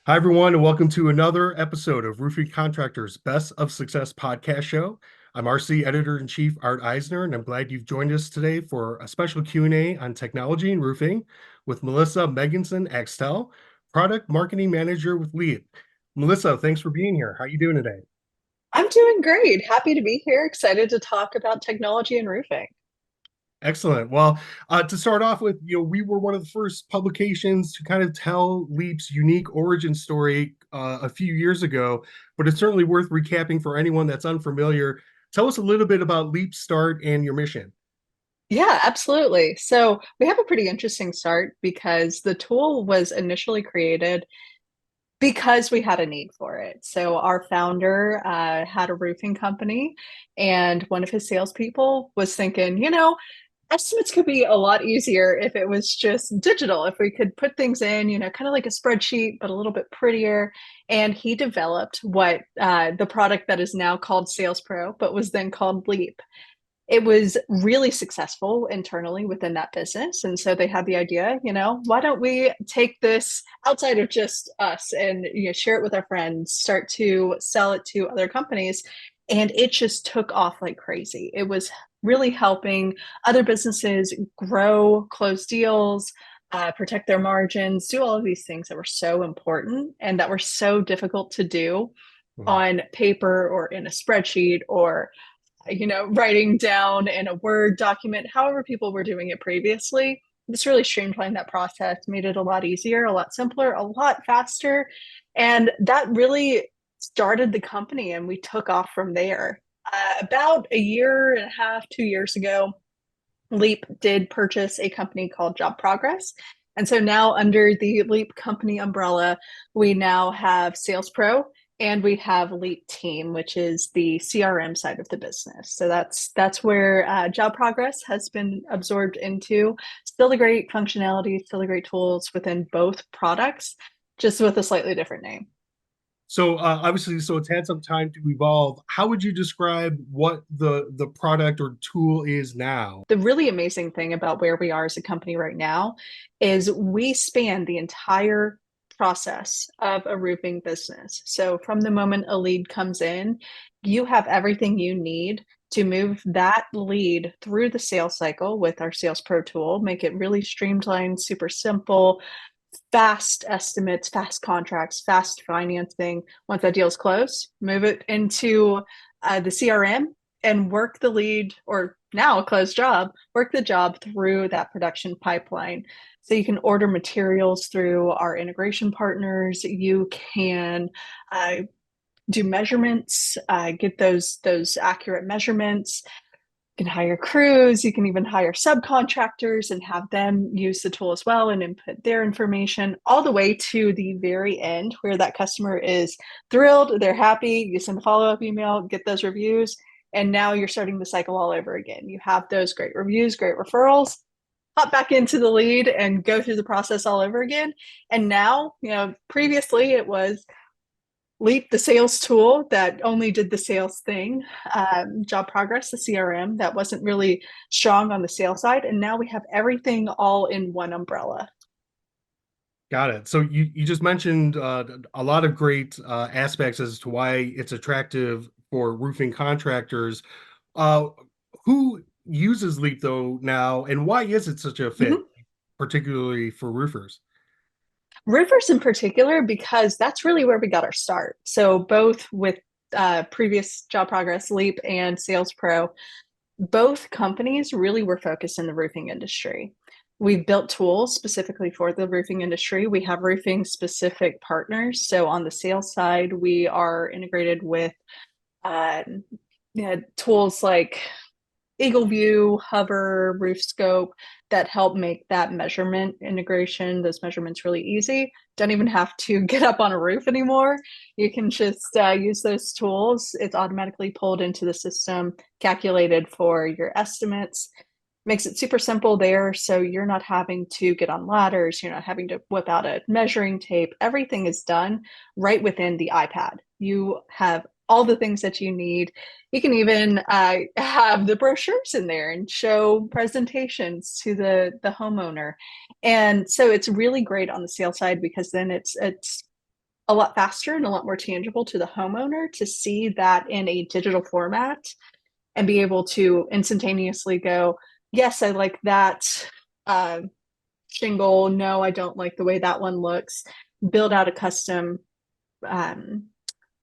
Hi, everyone, and welcome to another episode of Roofing Contractors Best of Success podcast show. I'm RC Editor-in-Chief Art Eisner, and I'm glad you've joined us today for a special Q&A on technology and roofing with Melissa Megginson Axtell, Product Marketing Manager with Leap. Melissa, thanks for being here. How are you doing today? I'm doing great. Happy to be here. Excited to talk about technology and roofing. Excellent. Well, to start off with, we were one of the first publications to kind of tell Leap's unique origin story a few years ago, but it's certainly worth recapping for anyone that's unfamiliar. Tell us a little bit about Leap's start and your mission. Yeah, absolutely. So we have a pretty interesting start because the tool was initially created because we had a need for it. So our founder had a roofing company, and one of his salespeople was thinking, estimates could be a lot easier if it was just digital, if we could put things in, kind of like a spreadsheet, but a little bit prettier. And he developed what the product that is now called Sales Pro, but was then called Leap. It was really successful internally within that business. And so they had the idea, why don't we take this outside of just us and share it with our friends, start to sell it to other companies. And it just took off like crazy. It was really helping other businesses grow, close deals, protect their margins, do all of these things that were so important and that were so difficult to do Mhm. on paper or in a spreadsheet or writing down in a Word document, however people were doing it previously. This really streamlined that process, made it a lot easier, a lot simpler, a lot faster. And that really started the company, and we took off from there. About a year and a half, 2 years ago, Leap did purchase a company called Job Progress. And so now, under the Leap company umbrella, we now have Sales Pro and we have Leap Team, which is the CRM side of the business. So that's where Job Progress has been absorbed into. Still a great functionality, still a great tools within both products, just with a slightly different name. So obviously, so it's had some time to evolve. How would you describe what the product or tool is now? The really amazing thing about where we are as a company right now is we span the entire process of a roofing business. So from the moment a lead comes in, you have everything you need to move that lead through the sales cycle with our Sales Pro tool, make it really streamlined, super simple, fast estimates, fast contracts, fast financing. Once that deal is closed, move it into the CRM and work the lead, or now a closed job, work the job through that production pipeline. So you can order materials through our integration partners. You can do measurements, get those accurate measurements. You can hire crews, you can even hire subcontractors and have them use the tool as well and input their information all the way to the very end where that customer is thrilled, they're happy, you send a follow-up email, get those reviews, and now you're starting the cycle all over again. You have those great reviews, great referrals, hop back into the lead and go through the process all over again. And now, previously it was Leap, the sales tool that only did the sales thing, Job Progress, the CRM that wasn't really strong on the sales side. And now we have everything all in one umbrella. Got it. So you just mentioned a lot of great aspects as to why it's attractive for roofing contractors. Uh, who uses Leap though now, and why is it such a fit, Mm-hmm. particularly for roofers? Roofers in particular, because that's really where we got our start. So both with previous Job Progress, Leap, and Sales Pro, both companies really were focused in the roofing industry. We've built tools specifically for the roofing industry. We have roofing specific partners. So on the sales side, we are integrated with uh, tools like Eagle View, Hover, Roof Scope that help make that measurement integration, those measurements really easy. Don't even have to get up on a roof anymore. You can just use those tools. It's automatically pulled into the system, calculated for your estimates. Makes it super simple there. So you're not having to get on ladders. You're not having to whip out a measuring tape. Everything is done right within the iPad. You have all the things that you need. You can even have the brochures in there and show presentations to the homeowner. And so it's really great on the sales side because then it's a lot faster and a lot more tangible to the homeowner to see that in a digital format and be able to instantaneously go, yes, I like that uh, shingle. No, I don't like the way that one looks. Build out a um,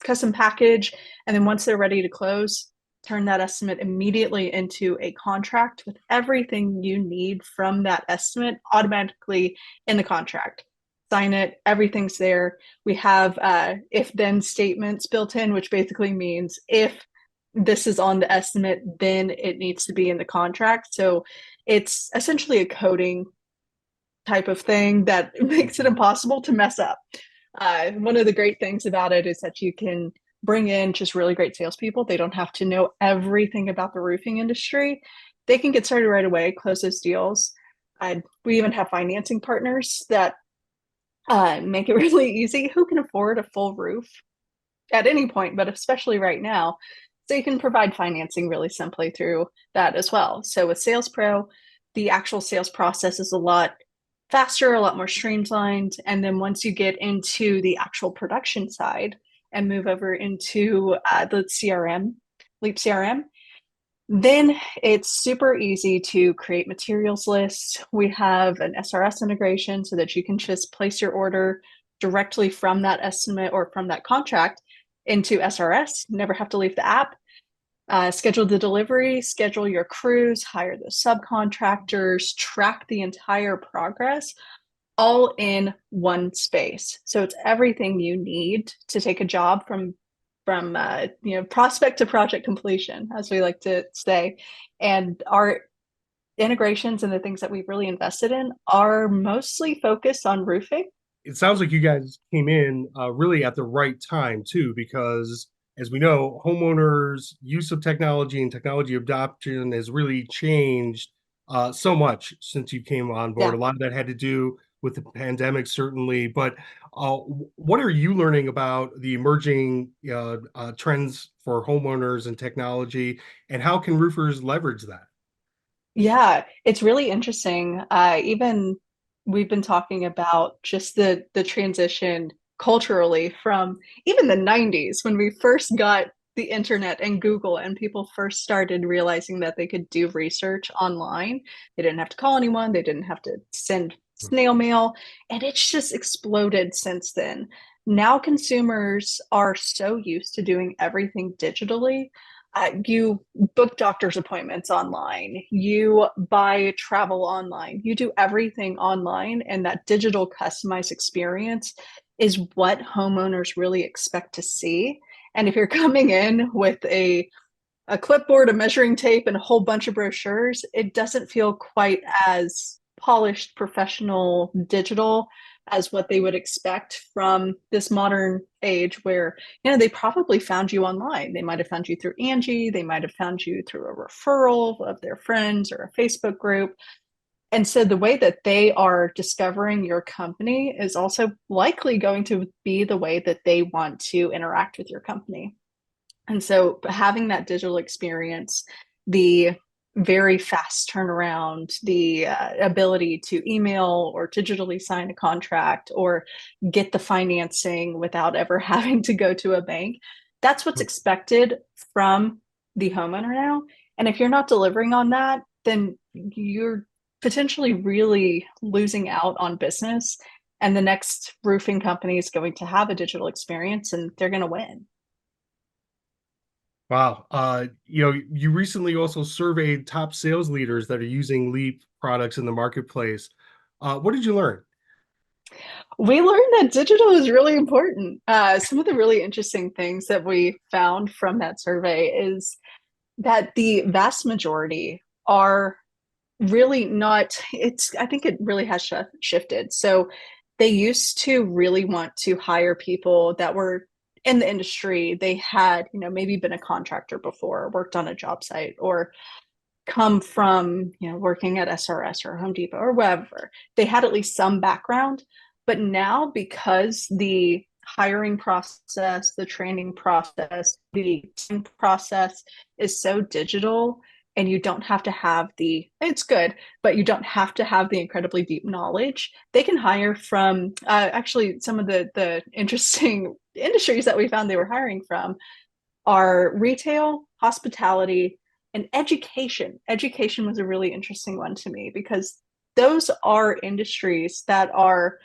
custom package, and then once they're ready to close, turn that estimate immediately into a contract with everything you need from that estimate automatically in the contract. Sign it, everything's there. We have if then statements built in, which basically means if this is on the estimate, then it needs to be in the contract. So it's essentially a coding type of thing that makes it impossible to mess up. One of the great things about it is that you can bring in just really great salespeople. They don't have to know everything about the roofing industry. They can get started right away, close those deals. We even have financing partners that make it really easy. Who can afford a full roof at any point, but especially right now? So you can provide financing really simply through that as well. So with Sales Pro, the actual sales process is a lot faster, a lot more streamlined. And then once you get into the actual production side and move over into the CRM, Leap CRM, then it's super easy to create materials lists. We have an SRS integration so that you can just place your order directly from that estimate or from that contract into SRS, never have to leave the app. Schedule the delivery, schedule your crews, hire the subcontractors, track the entire progress all in one space. So it's everything you need to take a job from prospect to project completion, as we like to say. And our integrations and the things that we've really invested in are mostly focused on roofing. It sounds like you guys came in really at the right time too, because as we know, homeowners' use of technology and technology adoption has really changed so much since you came on board. A Yeah. lot of that had to do with the pandemic, certainly. But what are you learning about the emerging trends for homeowners and technology, and how can roofers leverage that? Yeah, it's really interesting. Even we've been talking about just the transition culturally from even the 90s when we first got the internet and Google and people first started realizing that they could do research online. They didn't have to call anyone, they didn't have to send snail mail, and it's just exploded since then. Now consumers are so used to doing everything digitally. You book doctor's appointments online, you buy travel online, you do everything online, and that digital customized experience is what homeowners really expect to see. And if you're coming in with a clipboard, a measuring tape, and a whole bunch of brochures, it doesn't feel quite as polished, professional, digital as what they would expect from this modern age where, they probably found you online. They might have found you through Angie, they might have found you through a referral of their friends or a Facebook group. And so the way that they are discovering your company is also likely going to be the way that they want to interact with your company. And so having that digital experience, the very fast turnaround, the ability to email or digitally sign a contract or get the financing without ever having to go to a bank, that's what's expected from the homeowner now. And if you're not delivering on that, then you're potentially really losing out on business. And the next roofing company is going to have a digital experience and they're going to win. Wow. You recently also surveyed top sales leaders that are using Leap products in the marketplace. What did you learn? We learned that digital is really important. Some of the really interesting things that we found from that survey is that the vast majority are really not, I think it really has shifted. So they used to really want to hire people that were in the industry. They had, maybe been a contractor before, worked on a job site, or come from, working at SRS or Home Depot or wherever. They had at least some background. But now, because the hiring process, the training process, the process is so digital, and you don't have to have it's good, but you don't have to have the incredibly deep knowledge. They can hire from actually some of the interesting industries that we found they were hiring from are retail, hospitality, and education. Education was a really interesting one to me because those are industries that are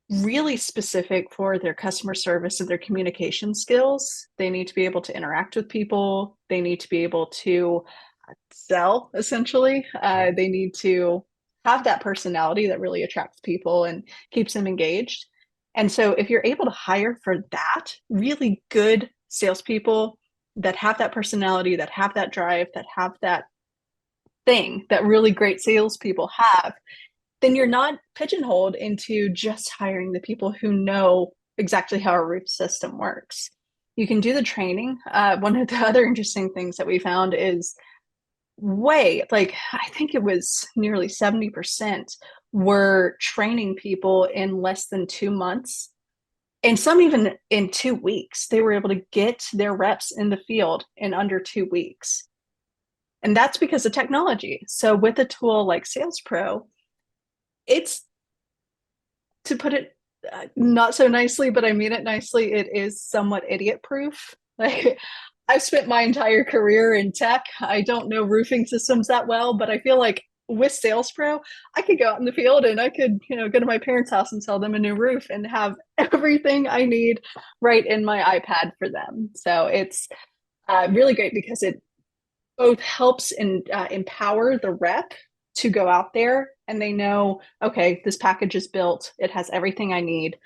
really specific for their customer service and their communication skills. They need to be able to interact with people. They need to be able to sell, essentially. They need to have that personality that really attracts people and keeps them engaged. And so, if you're able to hire for that, really good salespeople that have that personality, that have that drive, that have that thing that really great salespeople have, then you're not pigeonholed into just hiring the people who know exactly how a roof system works. You can do the training. One of the other interesting things that we found is I think it was nearly 70% were training people in less than 2 months. And some even in 2 weeks, they were able to get their reps in the field in under 2 weeks. And that's because of technology. So with a tool like Sales Pro, it's, to put it not so nicely, but I mean it nicely, it is somewhat idiot proof. Like, I've spent my entire career in tech. I don't know roofing systems that well, but I feel like with Sales Pro, I could go out in the field and I could, go to my parents' house and sell them a new roof and have everything I need right in my iPad for them. So it's really great because it both helps and empower the rep to go out there and they know, okay, this package is built. It has everything I need.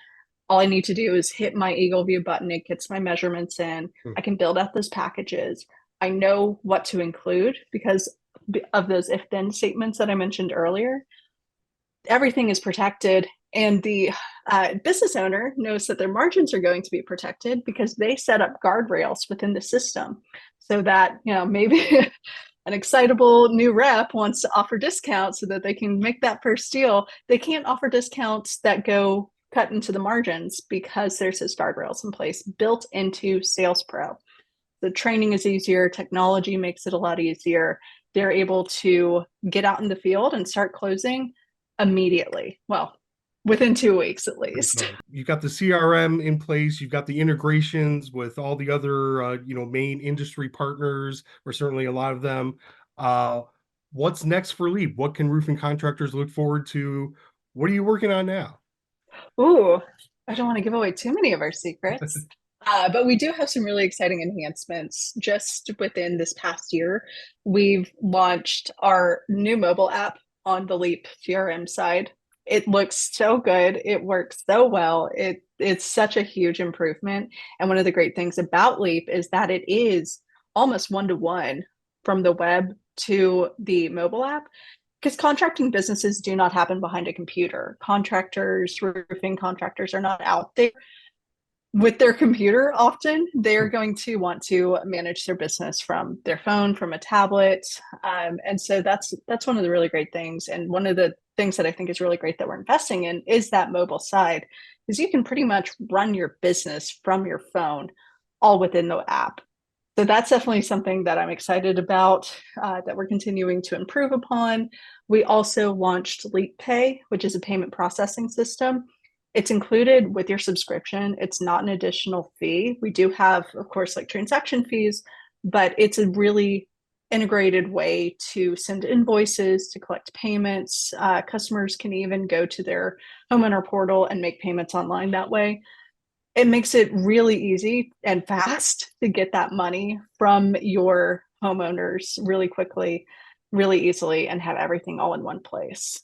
All I need to do is hit my Eagle View button. It gets my measurements in. I can build out those packages. I know what to include because of those if then statements that I mentioned earlier. Everything is protected. And the business owner knows that their margins are going to be protected because they set up guardrails within the system so that, maybe an excitable new rep wants to offer discounts so that they can make that first deal. They can't offer discounts that go cut into the margins because there's those guardrails in place built into Sales Pro. The training is easier, technology makes it a lot easier. They're able to get out in the field and start closing immediately. Well, within 2 weeks at least. You've got the CRM in place. You've got the integrations with all the other, main industry partners, or certainly a lot of them. What's next for Leap? What can roofing contractors look forward to? What are you working on now? Ooh, I don't want to give away too many of our secrets. But we do have some really exciting enhancements just within this past year. We've launched our new mobile app on the Leap CRM side. It looks so good. It works so well. It's such a huge improvement. And one of the great things about Leap is that it is almost one-to-one from the web to the mobile app because contracting businesses do not happen behind a computer. Contractors, roofing contractors are not out there with their computer often. They're going to want to manage their business from their phone, from a tablet. And so that's one of the really great things. And one of the things that I think is really great that we're investing in is that mobile side, is you can pretty much run your business from your phone all within the app. So that's definitely something that I'm excited about, that we're continuing to improve upon. We also launched Leap Pay, which is a payment processing system. It's included with your subscription. It's not an additional fee. We do have, of course, like transaction fees, but it's a really integrated way to send invoices, to collect payments. Customers can even go to their homeowner portal and make payments online that way. It makes it really easy and fast to get that money from your homeowners really quickly, really easily, and have everything all in one place.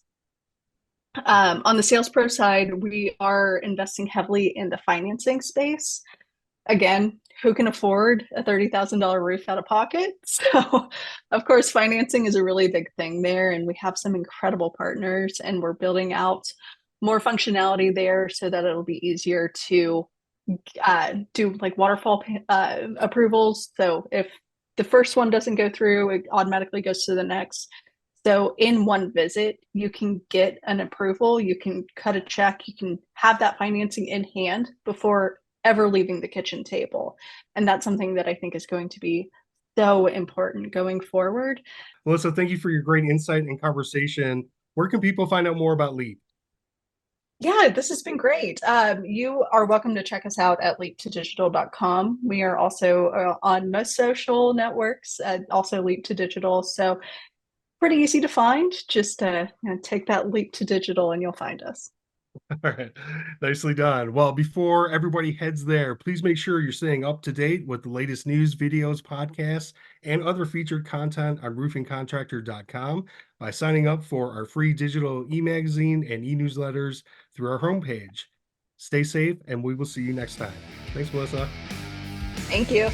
On the Sales Pro side, we are investing heavily in the financing space. Again, who can afford a $30,000 roof out of pocket? So, of course, financing is a really big thing there, and we have some incredible partners, and we're building out more functionality there so that it'll be easier to do like waterfall approvals. So if the first one doesn't go through, it automatically goes to the next. So in one visit, you can get an approval, you can cut a check, you can have that financing in hand before ever leaving the kitchen table. And that's something that I think is going to be so important going forward. Melissa, thank you for your great insight and conversation. Where can people find out more about LEAP? Yeah, this has been great. You are welcome to check us out at leap2digital.com. We are also on most social networks, also Leap to Digital. So pretty easy to find. Just take that leap to digital and you'll find us. All right, nicely done. Well, before everybody heads there, please make sure you're staying up to date with the latest news, videos, podcasts, and other featured content on roofingcontractor.com by signing up for our free digital e-magazine and e-newsletters through our homepage. Stay safe, and we will see you next time. Thanks, Melissa. Thank you.